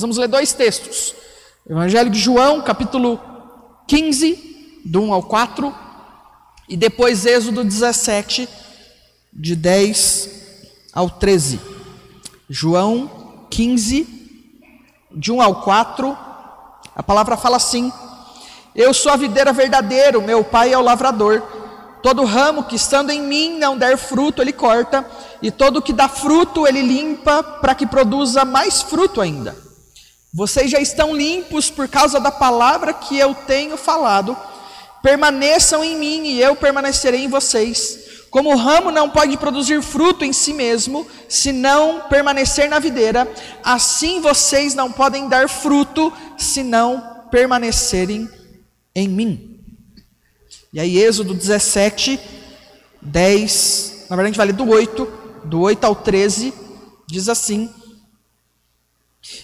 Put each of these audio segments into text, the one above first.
vamos ler dois textos. Evangelho de João, capítulo 15, do 1 ao 4, e depois Êxodo 17, de 10 ao 13. João 15, de 1 ao 4, a palavra fala assim: Eu sou a videira verdadeira, meu pai é o lavrador. Todo ramo que estando em mim não der fruto, ele corta, e todo que dá fruto, ele limpa, para que produza mais fruto ainda. Vocês já estão limpos por causa da palavra que eu tenho falado. Permaneçam em mim e eu permanecerei em vocês. Como o ramo não pode produzir fruto em si mesmo, se não permanecer na videira, assim vocês não podem dar fruto, se não permanecerem em mim. E aí Êxodo 17, 10, na verdade a gente vai ler do 8 ao 13, diz assim: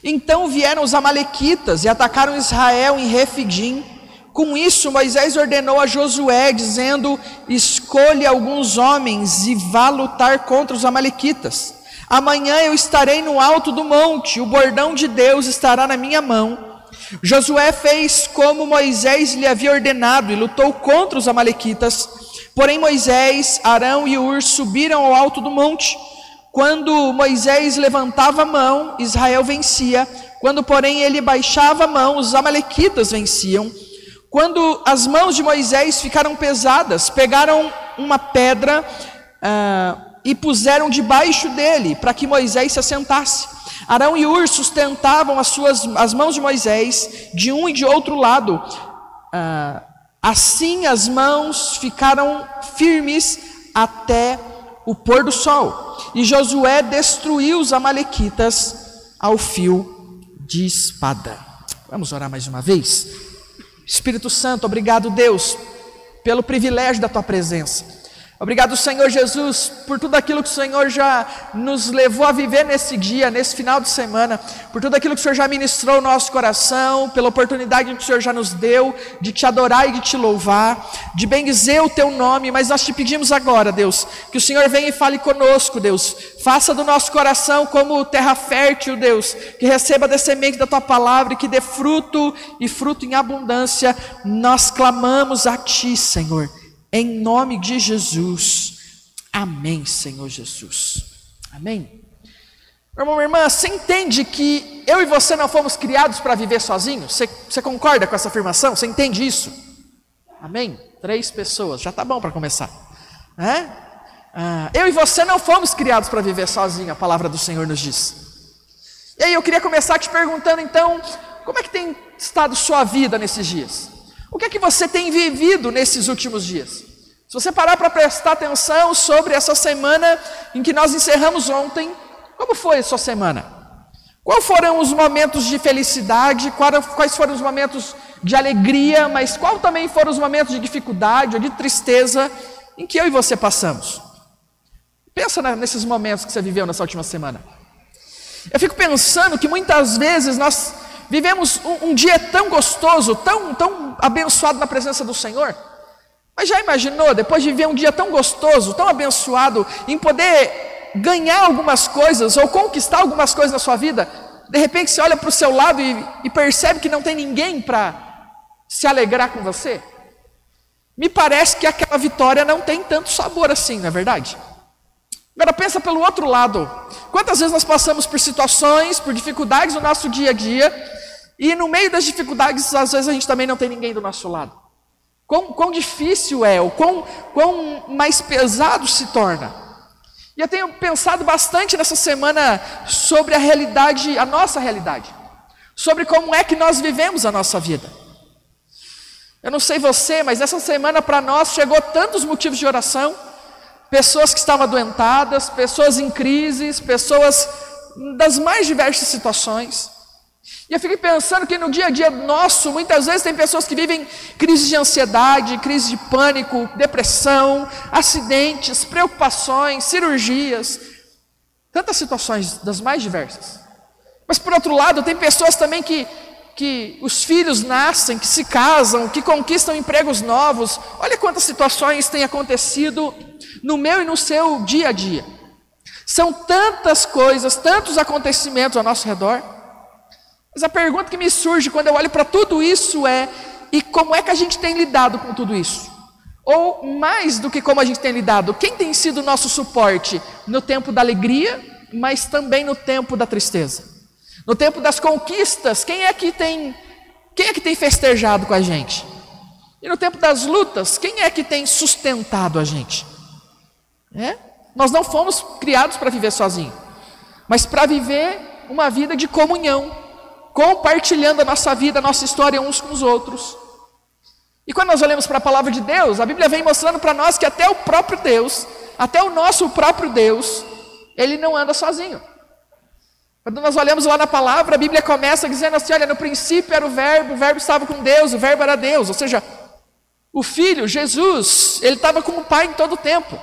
Então vieram os amalequitas e atacaram Israel em Refidim. Com isso Moisés ordenou a Josué, dizendo: Escolha alguns homens e vá lutar contra os amalequitas. Amanhã eu estarei no alto do monte, o bordão de Deus estará na minha mão. Josué fez como Moisés lhe havia ordenado e lutou contra os amalequitas. Porém Moisés, Arão e Hur subiram ao alto do monte. Quando Moisés levantava a mão, Israel vencia. Quando porém ele baixava a mão, os amalequitas venciam. Quando as mãos de Moisés ficaram pesadas, pegaram uma pedra e puseram debaixo dele, para que Moisés se assentasse. Arão e Hur sustentavam as mãos de Moisés, de um e de outro lado. Assim as mãos ficaram firmes até o pôr do sol. E Josué destruiu os amalequitas ao fio de espada. Vamos orar mais uma vez? Espírito Santo, obrigado, Deus, pelo privilégio da tua presença. Obrigado, Senhor Jesus, por tudo aquilo que o Senhor já nos levou a viver nesse dia, nesse final de semana, por tudo aquilo que o Senhor já ministrou no nosso coração, pela oportunidade que o Senhor já nos deu de te adorar e de te louvar, de bendizer o teu nome. Mas nós te pedimos agora, Deus, que o Senhor venha e fale conosco, Deus. Faça do nosso coração como terra fértil, Deus, que receba da semente da tua palavra e que dê fruto e fruto em abundância. Nós clamamos a ti, Senhor, em nome de Jesus. Amém, Senhor Jesus. Amém. Meu irmão, minha irmã, você entende que eu e você não fomos criados para viver sozinhos? Você concorda com essa afirmação? Você entende isso? Amém? 3 pessoas, já está bom para começar. Eu e você não fomos criados para viver sozinhos, a palavra do Senhor nos diz. E aí eu queria começar te perguntando então, como é que tem estado sua vida nesses dias? O que é que você tem vivido nesses últimos dias? Se você parar para prestar atenção sobre essa semana em que nós encerramos ontem, como foi a sua semana? Quais foram os momentos de felicidade? Quais foram os momentos de alegria? Mas quais também foram os momentos de dificuldade ou de tristeza em que eu e você passamos? Pensa nesses momentos que você viveu nessa última semana. Eu fico pensando que muitas vezes nós vivemos um dia tão gostoso, tão abençoado na presença do Senhor. Mas já imaginou, depois de viver um dia tão gostoso, tão abençoado, em poder ganhar algumas coisas ou conquistar algumas coisas na sua vida, de repente você olha para o seu lado e percebe que não tem ninguém para se alegrar com você? Me parece que aquela vitória não tem tanto sabor assim, não é verdade? Agora pensa pelo outro lado. Quantas vezes nós passamos por situações, por dificuldades no nosso dia a dia, e no meio das dificuldades, às vezes a gente também não tem ninguém do nosso lado. Quão difícil é, ou quão mais pesado se torna. E eu tenho pensado bastante nessa semana sobre a realidade, a nossa realidade. Sobre como é que nós vivemos a nossa vida. Eu não sei você, mas essa semana para nós chegou tantos motivos de oração. Pessoas que estavam adoentadas, pessoas em crises, pessoas das mais diversas situações. E eu fico pensando que no dia a dia nosso, muitas vezes tem pessoas que vivem crises de ansiedade, crise de pânico, depressão, acidentes, preocupações, cirurgias, tantas situações das mais diversas. Mas por outro lado, tem pessoas também que os filhos nascem, que se casam, que conquistam empregos novos. Olha quantas situações têm acontecido no meu e no seu dia a dia. São tantas coisas, tantos acontecimentos ao nosso redor. Mas a pergunta que me surge quando eu olho para tudo isso é: e como é que a gente tem lidado com tudo isso? Ou mais do que como a gente tem lidado, quem tem sido o nosso suporte no tempo da alegria, mas também no tempo da tristeza? No tempo das conquistas, quem é que tem festejado com a gente? E no tempo das lutas, quem é que tem sustentado a gente? Nós não fomos criados para viver sozinhos, mas para viver uma vida de comunhão, compartilhando a nossa vida, a nossa história uns com os outros. E quando nós olhamos para a palavra de Deus, a Bíblia vem mostrando para nós que até o próprio Deus, até o nosso próprio Deus, Ele não anda sozinho. Quando nós olhamos lá na palavra, a Bíblia começa dizendo assim: olha, no princípio era o Verbo estava com Deus, o Verbo era Deus. Ou seja, o Filho, Jesus, Ele estava com o Pai em todo o tempo.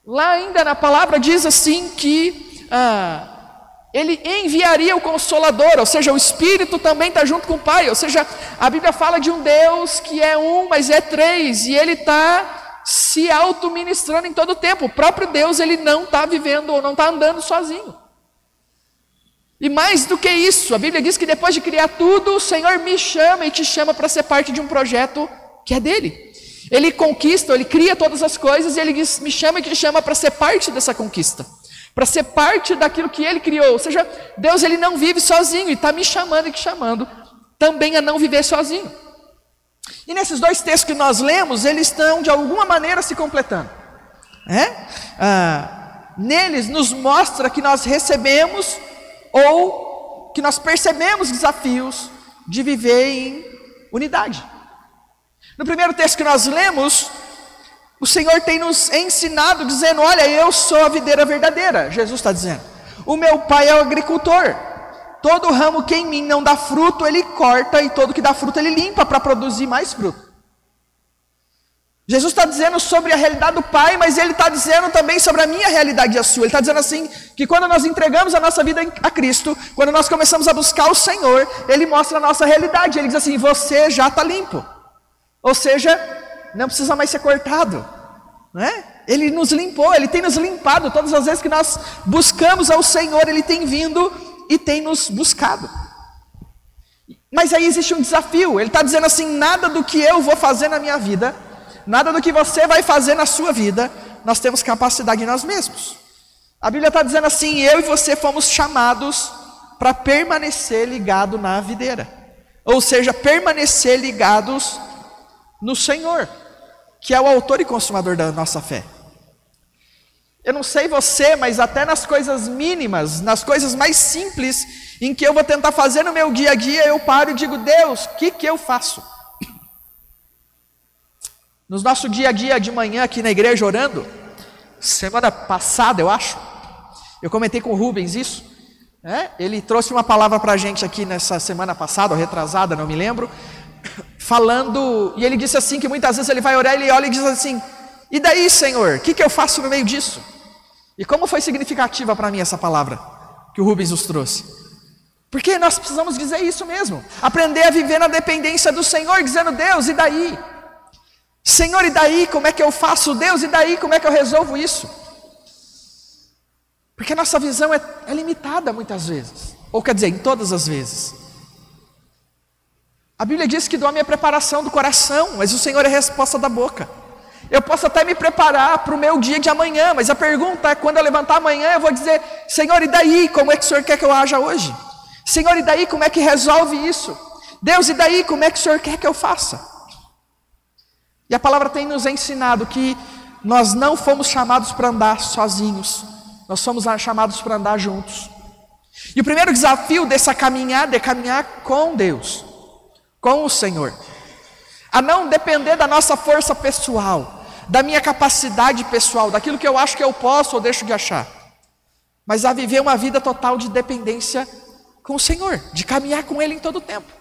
Lá ainda na palavra diz assim que Ele enviaria o Consolador, ou seja, o Espírito também está junto com o Pai. Ou seja, a Bíblia fala de um Deus que é um, mas é três, e Ele está se auto-ministrando em todo o tempo. O próprio Deus, Ele não está vivendo ou não está andando sozinho. E mais do que isso, a Bíblia diz que depois de criar tudo, o Senhor me chama e te chama para ser parte de um projeto que é dele. Ele conquista, Ele cria todas as coisas e Ele diz, me chama e te chama para ser parte dessa conquista, para ser parte daquilo que Ele criou. Ou seja, Deus, Ele não vive sozinho e está me chamando e te chamando também a não viver sozinho. E nesses dois textos que nós lemos, eles estão de alguma maneira se completando. Neles nos mostra que nós recebemos ou que nós percebemos desafios de viver em unidade. No primeiro texto que nós lemos, o Senhor tem nos ensinado dizendo: olha, eu sou a videira verdadeira. Jesus está dizendo: o meu Pai é o agricultor, todo ramo que em mim não dá fruto, Ele corta, e todo que dá fruto Ele limpa para produzir mais fruto. Jesus está dizendo sobre a realidade do Pai, mas Ele está dizendo também sobre a minha realidade e a sua. Ele está dizendo assim, que quando nós entregamos a nossa vida a Cristo, quando nós começamos a buscar o Senhor, Ele mostra a nossa realidade. Ele diz assim: você já está limpo. Ou seja, não precisa mais ser cortado. Ele nos limpou, Ele tem nos limpado. Todas as vezes que nós buscamos ao Senhor, Ele tem vindo e tem nos buscado. Mas aí existe um desafio. Ele está dizendo assim: nada do que eu vou fazer na minha vida, nada do que você vai fazer na sua vida, nós temos capacidade em nós mesmos. A Bíblia está dizendo assim: eu e você fomos chamados para permanecer ligado na videira. Ou seja, permanecer ligados no Senhor, que é o autor e consumador da nossa fé. Eu não sei você, mas até nas coisas mínimas, nas coisas mais simples, em que eu vou tentar fazer no meu dia a dia, eu paro e digo: Deus, o que eu faço? No nosso dia a dia de manhã aqui na igreja orando, semana passada eu acho, eu comentei com o Rubens isso, ele trouxe uma palavra para a gente aqui nessa semana passada, ou retrasada, não me lembro, falando, e ele disse assim, que muitas vezes ele vai orar, ele olha e diz assim: e daí, Senhor, o que eu faço no meio disso? E como foi significativa para mim essa palavra que o Rubens nos trouxe? Porque nós precisamos dizer isso mesmo, aprender a viver na dependência do Senhor, dizendo: Deus, e daí? Senhor, e daí? Como é que eu faço? Deus, e daí? Como é que eu resolvo isso? Porque a nossa visão é limitada muitas vezes, ou quer dizer, em todas as vezes. A Bíblia diz que do homem é preparação do coração, mas o Senhor é a resposta da boca. Eu posso até me preparar para o meu dia de amanhã, mas a pergunta é: quando eu levantar amanhã, eu vou dizer: Senhor, e daí? Como é que o Senhor quer que eu haja hoje? Senhor, e daí? Como é que resolve isso? Deus, e daí? Como é que o Senhor quer que eu faça? E a palavra tem nos ensinado que nós não fomos chamados para andar sozinhos, nós fomos chamados para andar juntos. E o primeiro desafio dessa caminhada é caminhar com Deus, com o Senhor, a não depender da nossa força pessoal, da minha capacidade pessoal, daquilo que eu acho que eu posso ou deixo de achar, mas a viver uma vida total de dependência com o Senhor, de caminhar com Ele em todo o tempo.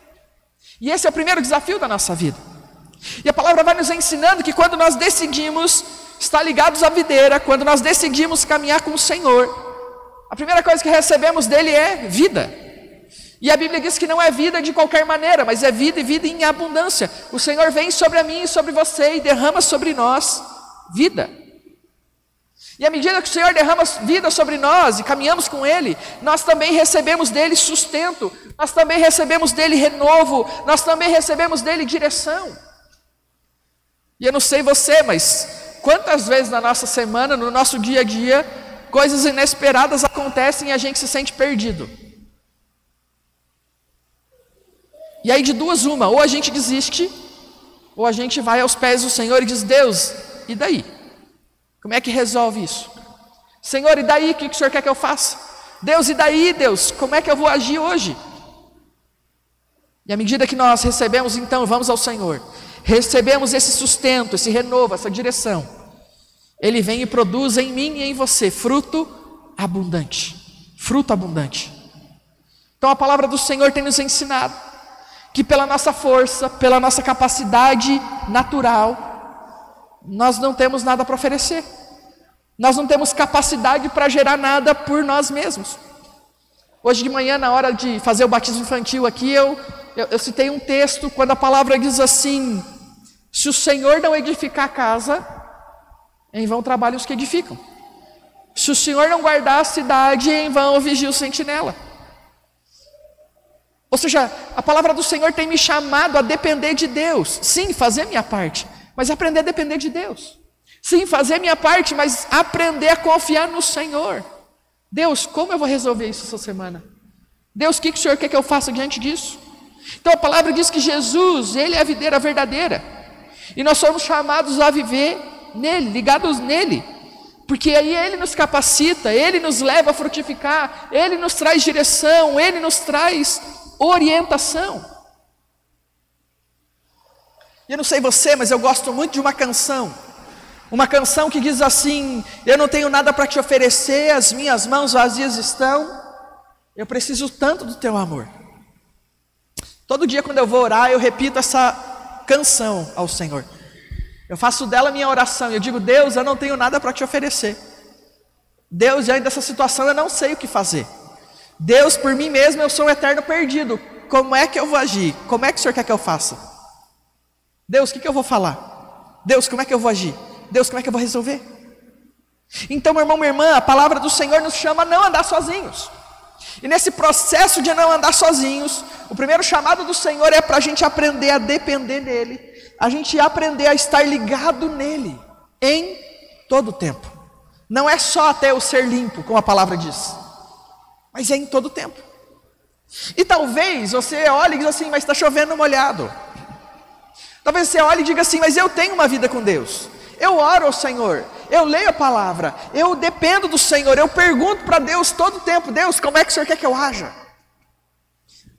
E esse é o primeiro desafio da nossa vida. E a palavra vai nos ensinando que quando nós decidimos estar ligados à videira, quando nós decidimos caminhar com o Senhor, a primeira coisa que recebemos dele é vida. E a Bíblia diz que não é vida de qualquer maneira, mas é vida, e vida em abundância. O Senhor vem sobre a mim e sobre você e derrama sobre nós vida. E à medida que o Senhor derrama vida sobre nós e caminhamos com Ele, nós também recebemos dele sustento, nós também recebemos dele renovo, nós também recebemos dele direção. E eu não sei você, mas quantas vezes na nossa semana, no nosso dia a dia, coisas inesperadas acontecem e a gente se sente perdido. E aí de duas uma, ou a gente desiste, ou a gente vai aos pés do Senhor e diz: Deus, e daí? Como é que resolve isso? Senhor, e daí? O que o Senhor quer que eu faça? Deus, e daí, Deus? Como é que eu vou agir hoje? E à medida que nós recebemos, então, vamos ao Senhor, recebemos esse sustento, esse renovo, essa direção, Ele vem e produz em mim e em você fruto abundante. Fruto abundante. Então a palavra do Senhor tem nos ensinado que pela nossa força, pela nossa capacidade natural, nós não temos nada para oferecer. Nós não temos capacidade para gerar nada por nós mesmos. Hoje de manhã, na hora de fazer o batismo infantil aqui, eu citei um texto, quando a palavra diz assim: se o Senhor não edificar a casa, em vão trabalham os que edificam. Se o Senhor não guardar a cidade, em vão vigia o sentinela. Ou seja, a palavra do Senhor tem me chamado a depender de Deus. Sim, fazer minha parte, mas aprender a depender de Deus. Sim, fazer minha parte, mas aprender a confiar no Senhor. Deus, como eu vou resolver isso essa semana? Deus, o que o Senhor quer que eu faça diante disso? Então a palavra diz que Jesus, Ele é a videira verdadeira. E nós somos chamados a viver nele, ligados nele. Porque aí Ele nos capacita, Ele nos leva a frutificar, Ele nos traz direção, Ele nos traz orientação. E eu não sei você, mas eu gosto muito de uma canção que diz assim: eu não tenho nada para te oferecer, as minhas mãos vazias estão, eu preciso tanto do teu amor. Todo dia quando eu vou orar, eu repito essa canção ao Senhor. Eu faço dela minha oração, eu digo: Deus, eu não tenho nada para te oferecer. Deus, diante dessa situação eu não sei o que fazer. Deus, por mim mesmo eu sou um eterno perdido. Como é que eu vou agir? Como é que o Senhor quer que eu faça? Deus, o que eu vou falar? Deus, como é que eu vou agir? Deus, como é que eu vou resolver? Então, meu irmão, minha irmã, a palavra do Senhor nos chama a não andar sozinhos. E nesse processo de não andar sozinhos, o primeiro chamado do Senhor é para a gente aprender a depender dEle, a gente aprender a estar ligado nele, em todo o tempo. Não é só até o ser limpo, como a palavra diz, mas é em todo o tempo. E talvez você olhe e diga assim: mas está chovendo molhado. Talvez você olhe e diga assim: mas eu tenho uma vida com Deus, eu oro ao Senhor, eu leio a palavra, eu dependo do Senhor, eu pergunto para Deus todo o tempo: Deus, como é que o Senhor quer que eu haja?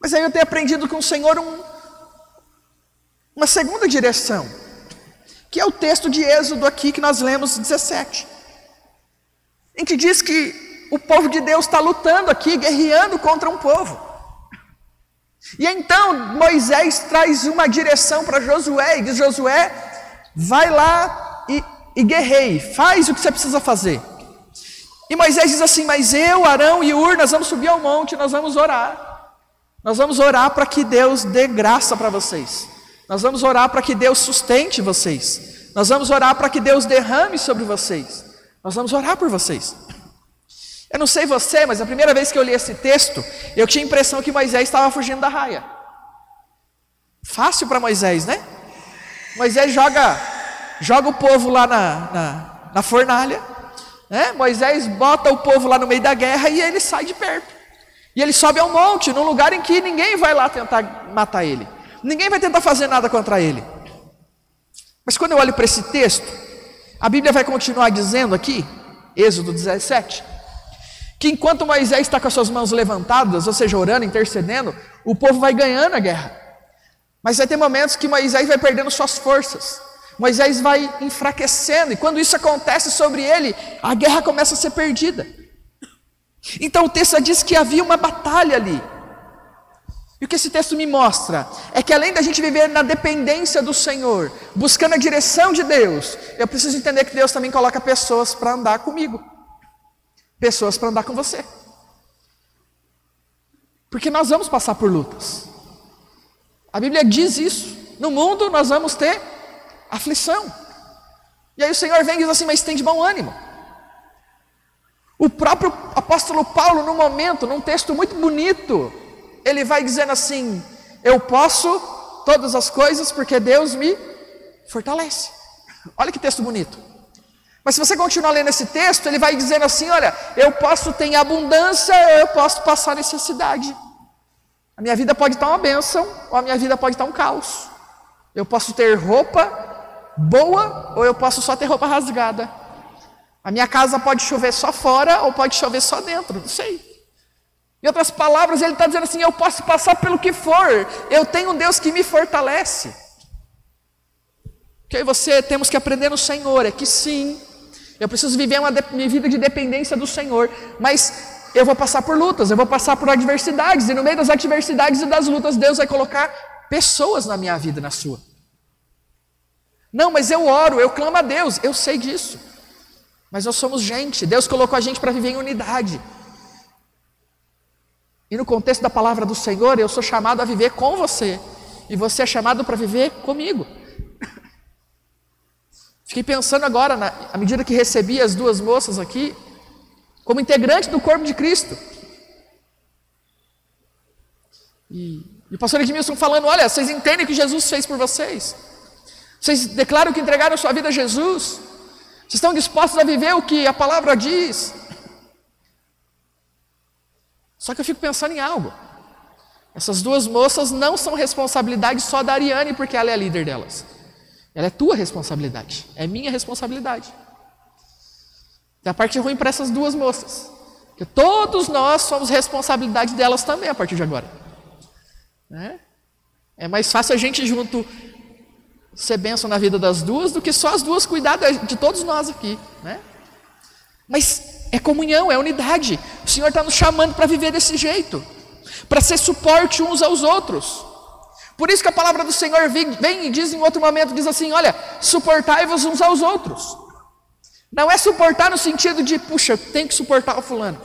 Mas aí eu tenho aprendido com o Senhor uma segunda direção, que é o texto de Êxodo aqui que nós lemos 17, em que diz que o povo de Deus está lutando aqui, guerreando contra um povo. E então Moisés traz uma direção para Josué e diz: Josué, vai lá e guerreie, faz o que você precisa fazer. E Moisés diz assim: mas eu, Arão e Hur, nós vamos subir ao monte, nós vamos orar. Nós vamos orar para que Deus dê graça para vocês. Nós vamos orar para que Deus sustente vocês. Nós vamos orar para que Deus derrame sobre vocês. Nós vamos orar por vocês. Eu não sei você, mas a primeira vez que eu li esse texto, eu tinha a impressão que Moisés estava fugindo da raia. Fácil para Moisés, né? Moisés joga o povo lá na fornalha, né? Moisés bota o povo lá no meio da guerra e ele sai de perto. E ele sobe ao monte, num lugar em que ninguém vai lá tentar matar ele. Ninguém vai tentar fazer nada contra ele. Mas quando eu olho para esse texto, a Bíblia vai continuar dizendo aqui, Êxodo 17, que enquanto Moisés está com as suas mãos levantadas, ou seja, orando, intercedendo, o povo vai ganhando a guerra. Mas vai ter momentos que Moisés vai perdendo suas forças. Moisés vai enfraquecendo, e quando isso acontece sobre ele, a guerra começa a ser perdida. Então o texto diz que havia uma batalha ali. E o que esse texto me mostra é que além da gente viver na dependência do Senhor, buscando a direção de Deus, eu preciso entender que Deus também coloca pessoas para andar comigo. Pessoas para andar com você. Porque nós vamos passar por lutas. A Bíblia diz isso. No mundo nós vamos ter aflição. E aí o Senhor vem e diz assim: mas tem de bom ânimo. O próprio apóstolo Paulo, num momento, num texto muito bonito, ele vai dizendo assim: eu posso todas as coisas porque Deus me fortalece. Olha que texto bonito. Mas se você continuar lendo esse texto, ele vai dizendo assim: olha, eu posso ter abundância, eu posso passar necessidade. A minha vida pode estar uma bênção, ou a minha vida pode estar um caos. Eu posso ter roupa boa, ou eu posso só ter roupa rasgada. A minha casa pode chover só fora, ou pode chover só dentro, não sei. Em outras palavras, ele está dizendo assim: eu posso passar pelo que for, eu tenho um Deus que me fortalece. O que eu e você temos que aprender no Senhor é que sim, eu preciso viver uma vida de dependência do Senhor, mas eu vou passar por lutas, eu vou passar por adversidades, e no meio das adversidades e das lutas, Deus vai colocar pessoas na minha vida e na sua. Não, mas eu oro, eu clamo a Deus, eu sei disso. Mas nós somos gente, Deus colocou a gente para viver em unidade. E no contexto da palavra do Senhor, eu sou chamado a viver com você, e você é chamado para viver comigo. Fiquei pensando agora, à medida que recebi as duas moças aqui, como integrante do corpo de Cristo. E o pastor Edmilson falando: olha, vocês entendem o que Jesus fez por vocês? Vocês declaram que entregaram sua vida a Jesus? Vocês estão dispostos a viver o que a palavra diz? Só que eu fico pensando em algo. Essas duas moças não são responsabilidade só da Ariane, porque ela é a líder delas. Ela é tua responsabilidade, é minha responsabilidade. Tem a parte ruim para essas duas moças, que todos nós somos responsabilidade delas também a partir de agora. É mais fácil a gente junto ser bênção na vida das duas do que só as duas cuidar de todos nós aqui, né? Mas é comunhão, é unidade. O Senhor está nos chamando para viver desse jeito, para ser suporte uns aos outros. Por isso que a palavra do Senhor vem e diz em outro momento, diz assim: olha, suportai-vos uns aos outros. Não é suportar no sentido de, puxa, tem que suportar o fulano.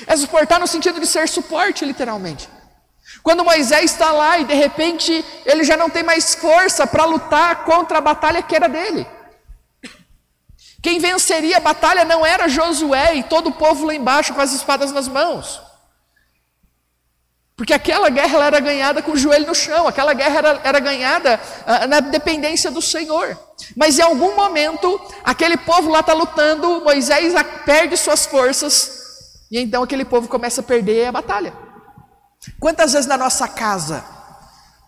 É suportar no sentido de ser suporte, literalmente. Quando Moisés está lá e de repente ele já não tem mais força para lutar contra a batalha que era dele. Quem venceria a batalha não era Josué e todo o povo lá embaixo com as espadas nas mãos. Porque aquela guerra ela era ganhada com o joelho no chão, aquela guerra era ganhada na dependência do Senhor. Mas em algum momento, aquele povo lá está lutando, Moisés perde suas forças, e então aquele povo começa a perder a batalha. Quantas vezes na nossa casa,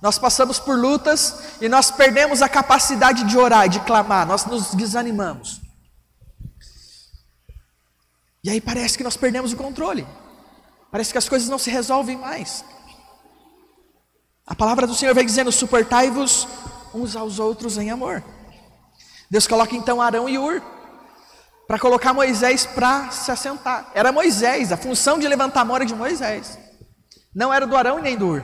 nós passamos por lutas e nós perdemos a capacidade de orar e de clamar, nós nos desanimamos. E aí parece que nós perdemos o controle. Parece que as coisas não se resolvem mais. A palavra do Senhor vai dizendo: suportai-vos uns aos outros em amor. Deus coloca então Arão e Hur para colocar Moisés para se assentar. Era Moisés, a função de levantar a mão era de Moisés. Não era do Arão e nem do Hur.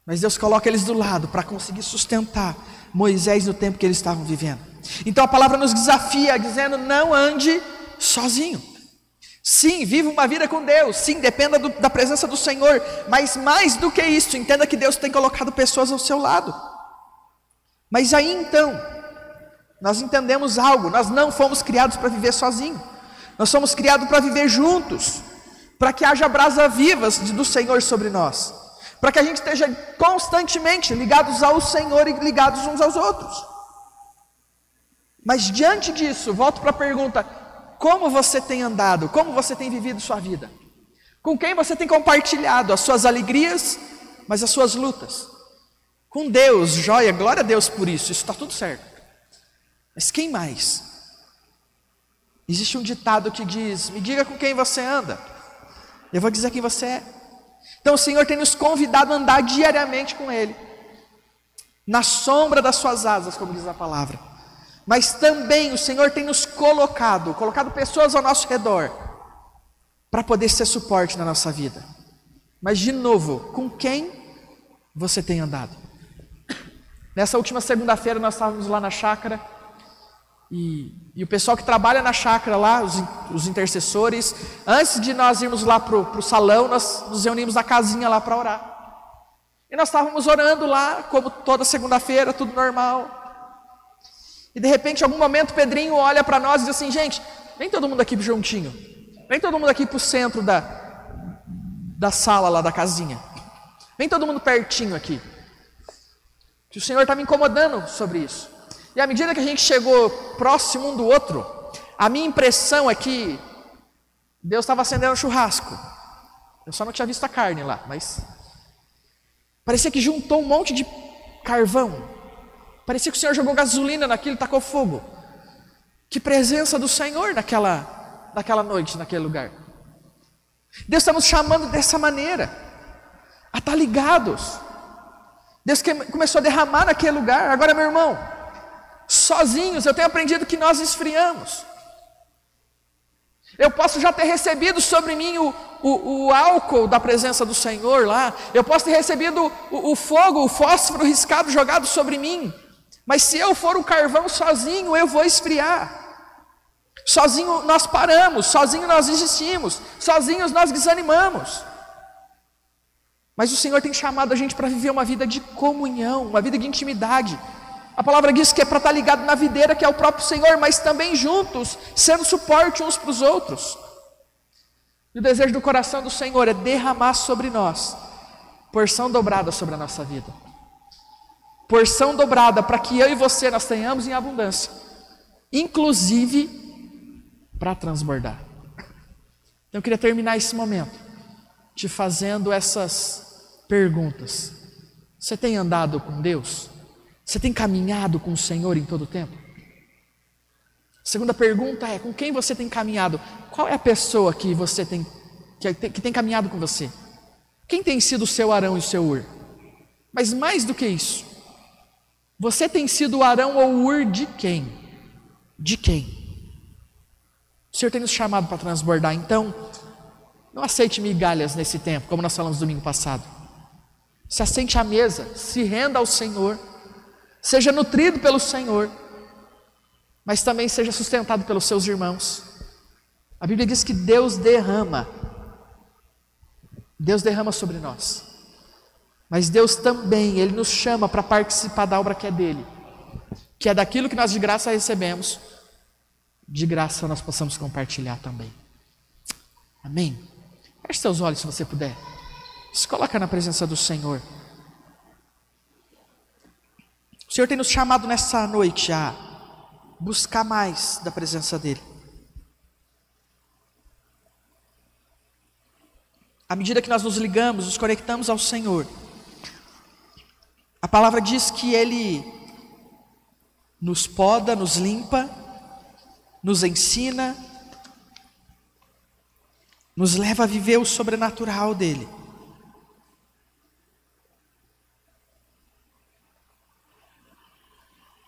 Mas Deus coloca eles do lado para conseguir sustentar Moisés no tempo que eles estavam vivendo. Então a palavra nos desafia dizendo: não ande sozinho. Sim, viva uma vida com Deus, sim, dependa da presença do Senhor, mas mais do que isso, entenda que Deus tem colocado pessoas ao seu lado. Mas aí então, nós entendemos algo: nós não fomos criados para viver sozinhos, nós fomos criados para viver juntos, para que haja brasas vivas do Senhor sobre nós, para que a gente esteja constantemente ligados ao Senhor e ligados uns aos outros. Mas diante disso, volto para a pergunta: como você tem andado? Como você tem vivido sua vida? Com quem você tem compartilhado as suas alegrias, mas as suas lutas? Com Deus, joia, glória a Deus por isso está tudo certo. Mas quem mais? Existe um ditado que diz: me diga com quem você anda, eu vou dizer quem você é. Então o Senhor tem nos convidado a andar diariamente com Ele, na sombra das suas asas, como diz a palavra. Mas também o Senhor tem nos colocado pessoas ao nosso redor, para poder ser suporte na nossa vida. Mas de novo, com quem você tem andado? Nessa última segunda-feira nós estávamos lá na chácara, e o pessoal que trabalha na chácara lá, os intercessores, antes de nós irmos lá para o salão, nós nos reunimos na casinha lá para orar. E nós estávamos orando lá, como toda segunda-feira, tudo normal. E de repente, em algum momento, Pedrinho olha para nós e diz assim: gente, vem todo mundo aqui juntinho. Vem todo mundo aqui para o centro da sala lá da casinha. Vem todo mundo pertinho aqui. Que o Senhor está me incomodando sobre isso. E à medida que a gente chegou próximo um do outro, a minha impressão é que Deus estava acendendo um churrasco. Eu só não tinha visto a carne lá, mas parecia que juntou um monte de carvão. Parecia que o Senhor jogou gasolina naquilo e tacou fogo. Que presença do Senhor naquela noite, naquele lugar. Deus está nos chamando dessa maneira, a estar ligados. Deus começou a derramar naquele lugar. Agora, meu irmão, sozinhos eu tenho aprendido que nós esfriamos. Eu posso já ter recebido sobre mim o álcool da presença do Senhor lá. Eu posso ter recebido o fogo, o fósforo riscado jogado sobre mim. Mas se eu for o carvão sozinho, eu vou esfriar. Sozinho nós paramos, sozinho nós desistimos, sozinhos nós desanimamos. Mas o Senhor tem chamado a gente para viver uma vida de comunhão, uma vida de intimidade. A palavra diz que é para estar ligado na videira, que é o próprio Senhor, mas também juntos, sendo suporte uns para os outros. E o desejo do coração do Senhor é derramar sobre nós porção dobrada sobre a nossa vida. Porção dobrada para que eu e você nós tenhamos em abundância, inclusive para transbordar. Então eu queria terminar esse momento te fazendo essas perguntas. Você tem andado com Deus? Você tem caminhado com o Senhor em todo o tempo? A segunda pergunta é: com quem você tem caminhado? Qual é a pessoa que você tem que tem caminhado com você? Quem tem sido o seu Arão e o seu Ur? Mas mais do que isso, você tem sido o Arão ou o Ur de quem? De quem? O Senhor tem nos chamado para transbordar. Então, não aceite migalhas nesse tempo, como nós falamos domingo passado. Se assente à mesa, se renda ao Senhor, seja nutrido pelo Senhor, mas também seja sustentado pelos seus irmãos. A Bíblia diz que Deus derrama sobre nós. Mas Deus também, Ele nos chama para participar da obra que é dEle, que é daquilo que nós de graça recebemos, de graça nós possamos compartilhar também. Amém? Feche seus olhos se você puder. Se coloca na presença do Senhor. O Senhor tem nos chamado nessa noite a buscar mais da presença dEle. À medida que nós nos ligamos, nos conectamos ao Senhor, a palavra diz que Ele nos poda, nos limpa, nos ensina, nos leva a viver o sobrenatural dEle.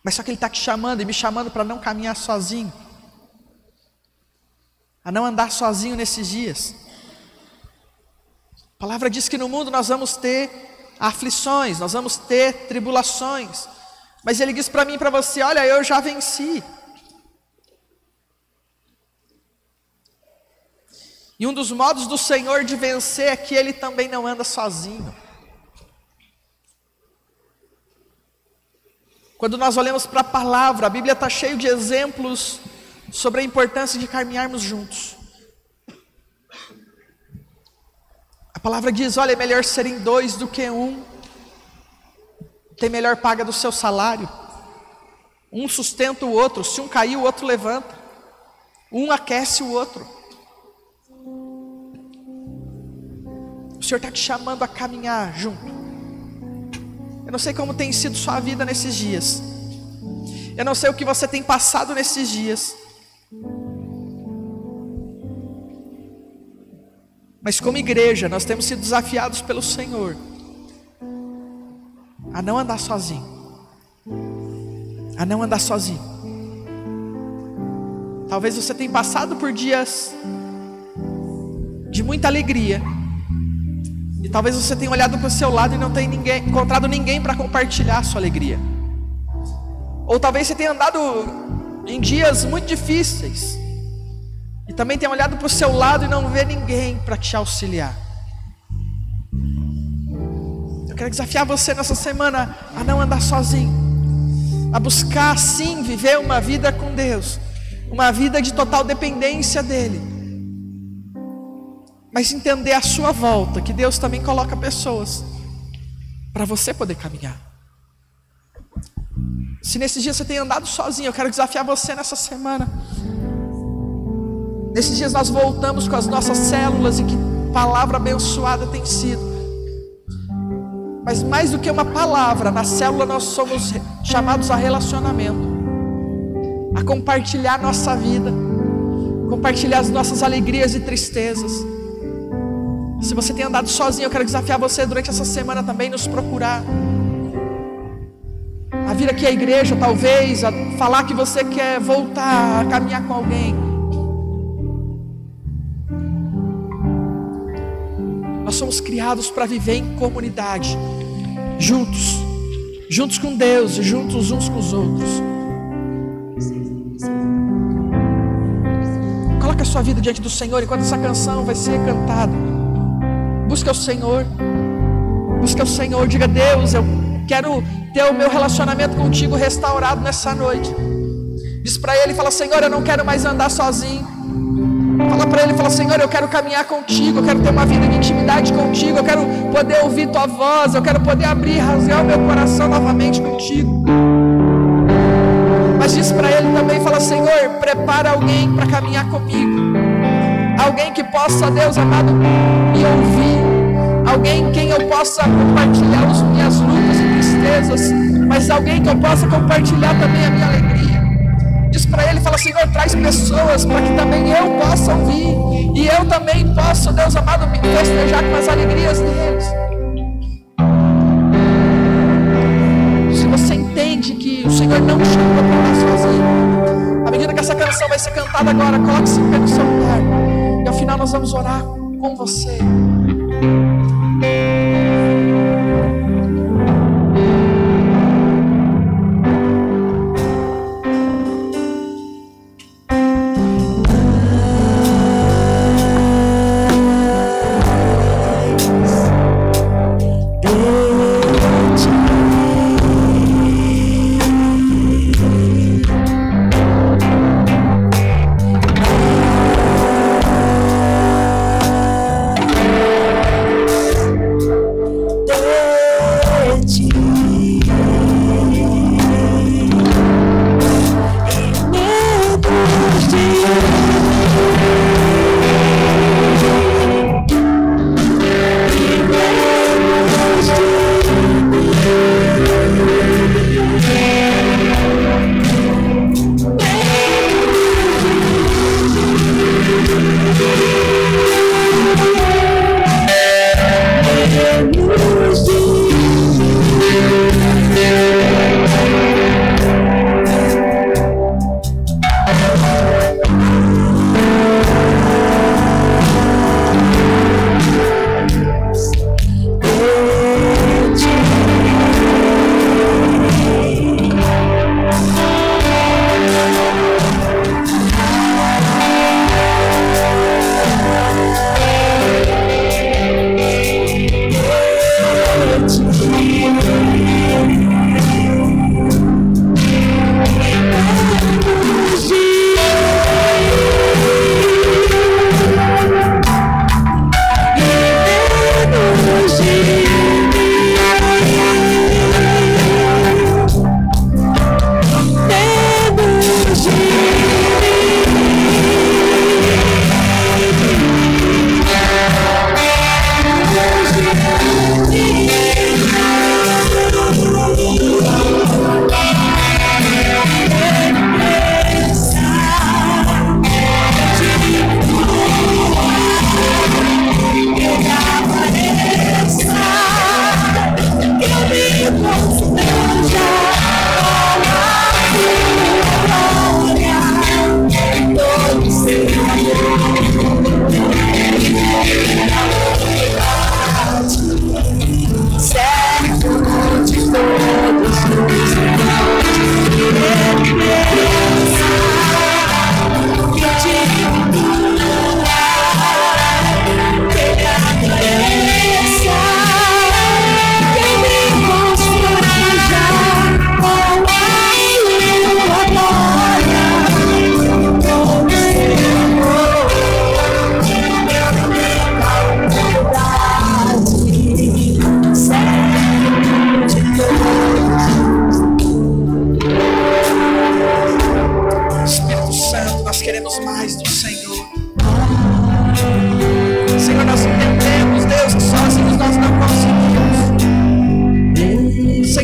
Mas só que Ele está te chamando e me chamando para não caminhar sozinho, a não andar sozinho nesses dias. A palavra diz que no mundo nós vamos ter aflições, nós vamos ter tribulações, mas Ele diz para mim e para você: olha, eu já venci. E um dos modos do Senhor de vencer é que Ele também não anda sozinho. Quando nós olhamos para a palavra, a Bíblia está cheia de exemplos sobre a importância de caminharmos juntos. A palavra diz: olha, é melhor serem dois do que um. Tem melhor paga do seu salário. Um sustenta o outro. Se um cair, o outro levanta. Um aquece o outro. O Senhor está te chamando a caminhar junto. Eu não sei como tem sido sua vida nesses dias. Eu não sei o que você tem passado nesses dias. Mas como igreja, nós temos sido desafiados pelo Senhor a não andar sozinho. A não andar sozinho. Talvez você tenha passado por dias de muita alegria. E talvez você tenha olhado para o seu lado e não tenha encontrado ninguém para compartilhar a sua alegria. Ou talvez você tenha andado em dias muito difíceis e também tenha olhado para o seu lado e não vê ninguém para te auxiliar. Eu quero desafiar você nessa semana a não andar sozinho, a buscar sim viver uma vida com Deus, uma vida de total dependência dEle, mas entender a sua volta, que Deus também coloca pessoas para você poder caminhar. Se nesses dias você tem andado sozinho, eu quero desafiar você nessa semana. Nesses dias nós voltamos com as nossas células, e que palavra abençoada tem sido. Mas mais do que uma palavra, na célula nós somos chamados a relacionamento, a compartilhar nossa vida, compartilhar as nossas alegrias e tristezas. Se você tem andado sozinho, eu quero desafiar você durante essa semana também nos procurar, a vir aqui à igreja, talvez, a falar que você quer voltar a caminhar com alguém. Nós somos criados para viver em comunidade, juntos com Deus e juntos uns com os outros. Coloque a sua vida diante do Senhor enquanto essa canção vai ser cantada. Busca o Senhor, diga: Deus, eu quero ter o meu relacionamento contigo restaurado nessa noite. Diz para Ele, fala: Senhor, eu não quero mais andar sozinho. Fala para Ele, fala: Senhor, eu quero caminhar contigo, eu quero ter uma vida de intimidade contigo, eu quero poder ouvir Tua voz, eu quero poder abrir, rasgar o meu coração novamente contigo. Mas diz para Ele também, fala: Senhor, prepara alguém para caminhar comigo, alguém que possa, Deus amado, me ouvir, alguém em quem eu possa compartilhar as minhas lutas e tristezas, mas alguém que eu possa compartilhar também a minha alegria. Diz para Ele, fala: Senhor, traz pessoas para que também eu possa ouvir, e eu também possa, Deus amado, me festejar com as alegrias deles. Se você entende que o Senhor não te chamou para estar sozinho, à medida que essa canção vai ser cantada agora, coloque-se em pé no seu lugar, e ao final nós vamos orar com você.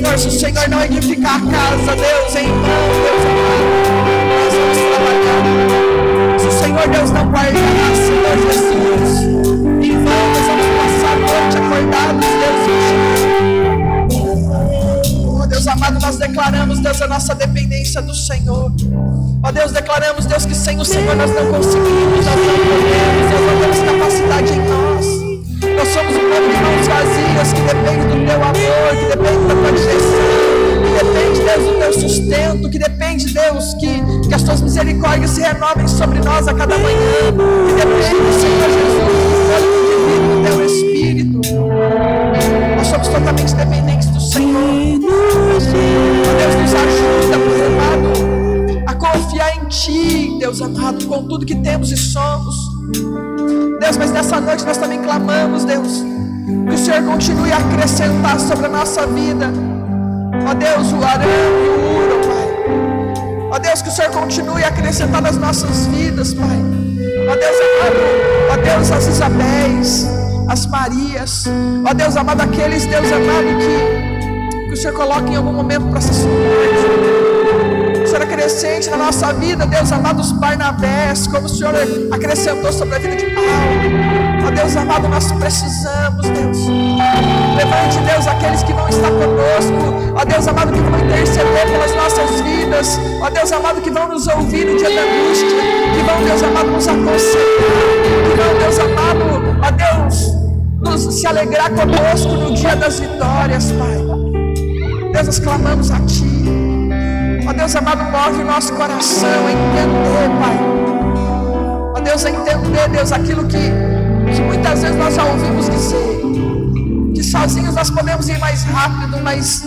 Senhor, se o Senhor não edificar a casa, Deus, em vão, Deus amado, nós vamos trabalhar. Se o Senhor, Deus, não guardar, Senhor Jesus, em vão nós vamos passar a noite acordados, Deus. Oh, Deus amado, nós declaramos, Deus, a nossa dependência do Senhor. Ó Deus, declaramos, Deus, que sem o Senhor nós não conseguimos, nós não podemos, nós não temos capacidade em nós. Nós somos um povo de mãos vazias, que depende do Teu amor, que depende da Tua direção, que depende, Deus, do Teu sustento, que depende, Deus, que as Tuas misericórdias se renovem sobre nós a cada manhã, que depende, Senhor Jesus, do fôlego de vida do Teu Espírito. Nós somos totalmente dependentes do Senhor. Ó Deus, nos ajuda, Pai amado, a confiar em Ti, Deus amado, com tudo que temos e somos. Deus, mas nessa noite nós também clamamos, Deus, que o Senhor continue a acrescentar sobre a nossa vida, ó Deus, o Arão e o Uro, Pai. Ó Deus, que o Senhor continue a acrescentar nas nossas vidas, Pai. Ó Deus amado, ó Deus, as Isabéis, as Marias, ó Deus amado, aqueles, Deus amado, que o Senhor coloque em algum momento para se submeter. O Senhor acrescente na nossa vida, Deus amado, os Barnabés, como o Senhor acrescentou sobre a vida de Paulo. Ó Deus amado, nós precisamos, Deus. Levante, Deus, aqueles que vão estar conosco. Ó Deus amado, que vão interceder pelas nossas vidas. Ó Deus amado, que vão nos ouvir no dia da angústia. Que vão, Deus amado, nos aconselhar. Que vão, Deus amado, ó Deus, se alegrar conosco no dia das vitórias, Pai. Deus, nós clamamos a Ti. Ó Deus amado, move o nosso coração a entender, Pai. Ó Deus, a entender, Deus, aquilo que muitas vezes nós já ouvimos dizer, que sozinhos nós podemos ir mais rápido, mas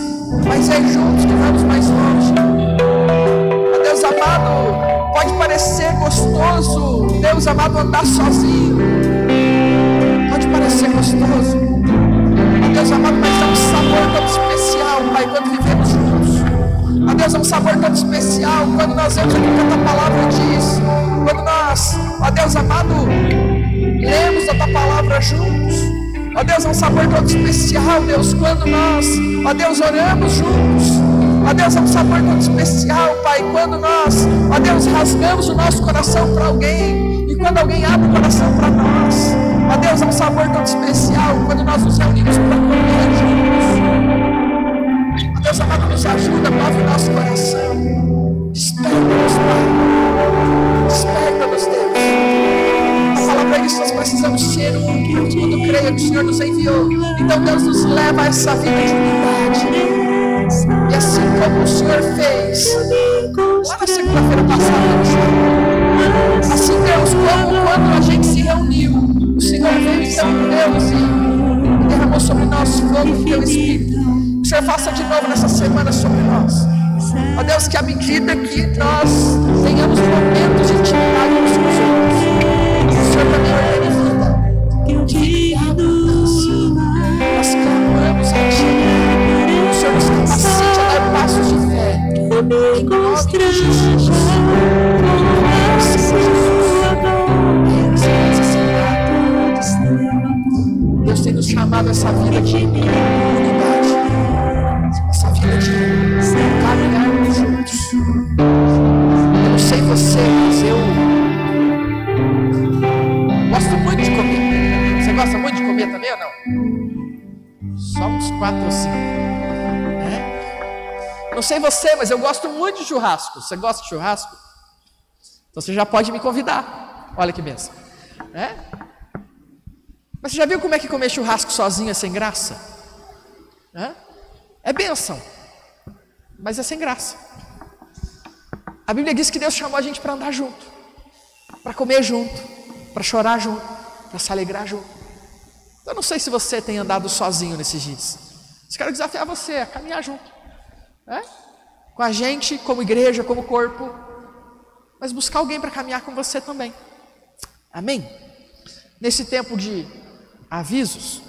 é juntos que vamos mais longe. Ó Deus amado, pode parecer gostoso, Deus amado, andar sozinho. Pode parecer gostoso. Ó Deus amado, mas é um sabor tão especial, Pai, quando vivemos juntos. Ó Deus, é um sabor tão especial quando nós vemos aquilo que a Tua palavra diz. Quando nós, ó Deus amado, lemos a Tua palavra juntos. Ó Deus, é um sabor tão especial, Deus, quando nós, ó Deus, oramos juntos. Ó Deus, é um sabor tão especial, Pai, quando nós, ó Deus, rasgamos o nosso coração para alguém. E quando alguém abre o coração para nós. Ó Deus, é um sabor tão especial quando nós nos reunimos para comer juntos. Deus amado, nos ajuda, move o nosso coração. Desperta-nos, Pai. Desperta-nos, Deus. A palavra diz que nós precisamos ser um, para que tudo creia que o Senhor nos enviou. Então Deus nos leva a essa vida de unidade. E assim como o Senhor fez lá na segunda-feira passada, assim Deus, como quando a gente se reuniu, o Senhor veio então, Deus, e derramou sobre nós fogo do Teu Espírito. Que o Senhor faça de novo nessa semana sobre nós. Ó Deus, que à medida que nós tenhamos momentos de intimidade uns com os outros, o Senhor também ordene vida. Nós clamamos a Ti. O Senhor nos capacite a dar passos de fé. Em nome de Jesus. Deus tem nos chamado a essa vida de unidade. Essa vida de caminharmos juntos. Eu não sei você, mas eu gosto muito de comer. Você gosta muito de comer também ou não? Só uns 4 ou 5. Não sei você, mas eu gosto muito de churrasco. Você gosta de churrasco? Então você já pode me convidar. Olha que bênção. Mas você já viu como é que comer churrasco sozinho é sem graça? É bênção, mas é sem graça. A Bíblia diz que Deus chamou a gente para andar junto, para comer junto, para chorar junto, para se alegrar junto. Eu não sei se você tem andado sozinho nesses dias. Eu quero desafiar você a caminhar junto, com a gente, como igreja, como corpo, mas buscar alguém para caminhar com você também. Amém? Nesse tempo de avisos,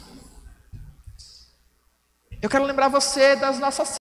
eu quero lembrar você das nossas